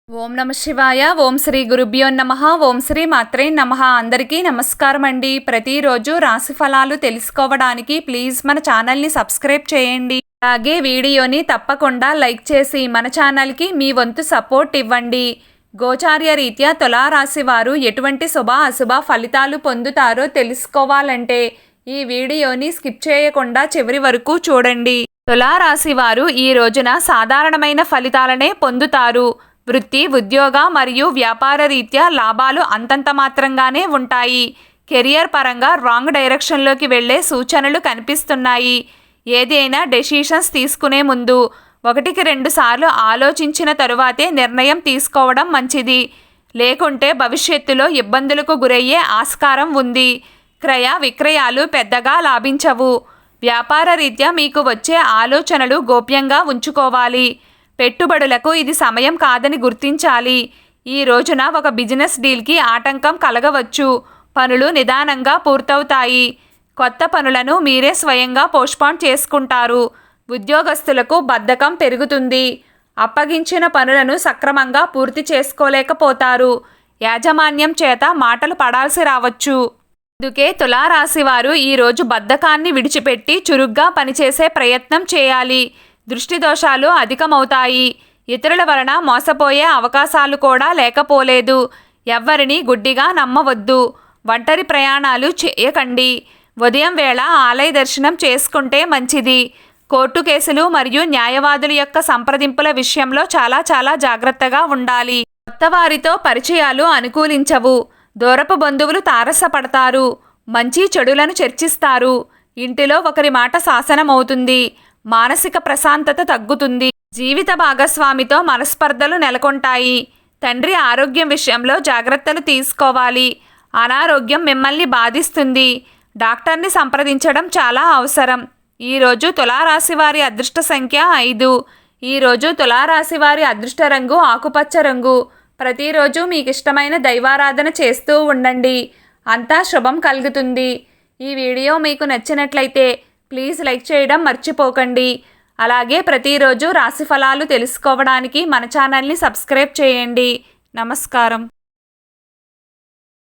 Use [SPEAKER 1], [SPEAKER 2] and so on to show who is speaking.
[SPEAKER 1] ఓం నమ శివాయ. ఓం శ్రీ గురుభ్యో నమః. ఓం శ్రీ మాత్రే నమః. అందరికీ నమస్కారం అండి. ప్రతిరోజు రాశి ఫలాలు తెలుసుకోవడానికి ప్లీజ్ మన ఛానల్ని సబ్స్క్రైబ్ చేయండి. అలాగే వీడియోని తప్పకుండా లైక్ చేసి మన ఛానల్కి మీ వంతు సపోర్ట్ ఇవ్వండి. గోచార్య రీత్యా తులారాశి వారు ఎటువంటి శుభ అశుభ ఫలితాలు పొందుతారో తెలుసుకోవాలంటే ఈ వీడియోని స్కిప్ చేయకుండా చివరి వరకు చూడండి. తులారాశి వారు ఈ రోజున సాధారణమైన ఫలితాలనే పొందుతారు. వృత్తి, ఉద్యోగ మరియు వ్యాపార రీత్యా లాభాలు అంతంత మాత్రంగానే ఉంటాయి. కెరియర్ పరంగా రాంగ్ డైరెక్షన్లోకి వెళ్లే సూచనలు కనిపిస్తున్నాయి. ఏదైనా డెసిషన్స్ తీసుకునే ముందు 1-2 సార్లు ఆలోచించిన తరువాతే నిర్ణయం తీసుకోవడం మంచిది. లేకుంటే భవిష్యత్తులో ఇబ్బందులకు గురయ్యే ఆస్కారం ఉంది. క్రయ విక్రయాలు పెద్దగా లాభించవు. వ్యాపార రీత్యా మీకు వచ్చే ఆలోచనలు గోప్యంగా ఉంచుకోవాలి. పెట్టుబడులకు ఇది సమయం కాదని గుర్తించాలి. ఈ రోజున ఒక బిజినెస్ డీల్కి ఆటంకం కలగవచ్చు. పనులు నిదానంగా పూర్తవుతాయి. కొత్త పనులను మీరే స్వయంగా పోస్ట్పోన్ చేసుకుంటారు. ఉద్యోగస్తులకు బద్ధకం పెరుగుతుంది. అప్పగించిన పనులను సక్రమంగా పూర్తి చేసుకోలేకపోతారు. యాజమాన్యం చేత మాటలు పడాల్సి రావచ్చు. అందుకే తులారాశి వారు ఈరోజు బద్ధకాన్ని విడిచిపెట్టి చురుగ్గా పనిచేసే ప్రయత్నం చేయాలి. దృష్టి దోషాలు అధికమవుతాయి. ఇతరుల వలన మోసపోయే అవకాశాలు కూడా లేకపోలేదు. ఎవ్వరిని గుడ్డిగా నమ్మవద్దు. ఒంటరి ప్రయాణాలు చేయకండి. ఉదయం వేళ ఆలయ దర్శనం చేసుకుంటే మంచిది. కోర్టు కేసులు మరియు న్యాయవాదుల యొక్క సంప్రదింపుల విషయంలో చాలా జాగ్రత్తగా ఉండాలి. కొత్త వారితో పరిచయాలు అనుకూలించవు. దూరపు బంధువులు తారసపడతారు. మంచి చెడులను చర్చిస్తారు. ఇంటిలో ఒకరి మాట శాసనమవుతుంది. మానసిక ప్రశాంతత తగ్గుతుంది. జీవిత భాగస్వామితో మనస్పర్ధలు నెలకొంటాయి. తండ్రి ఆరోగ్యం విషయంలో జాగ్రత్తలు తీసుకోవాలి. అనారోగ్యం మిమ్మల్ని బాధిస్తుంది. డాక్టర్ని సంప్రదించడం చాలా అవసరం. ఈరోజు తులారాశి వారి అదృష్ట సంఖ్య 5. ఈరోజు తులారాశి వారి అదృష్ట రంగు ఆకుపచ్చ రంగు. ప్రతిరోజు మీకు ఇష్టమైన దైవారాధన చేస్తూ ఉండండి. అంతా శుభం కలుగుతుంది. ఈ వీడియో మీకు నచ్చినట్లయితే ప్లీజ్ లైక్ చేయడం మర్చిపోకండి. అలాగే ప్రతిరోజు రాశి ఫలాలు తెలుసుకోవడానికి మన ఛానల్ని సబ్స్క్రైబ్ చేయండి. నమస్కారం.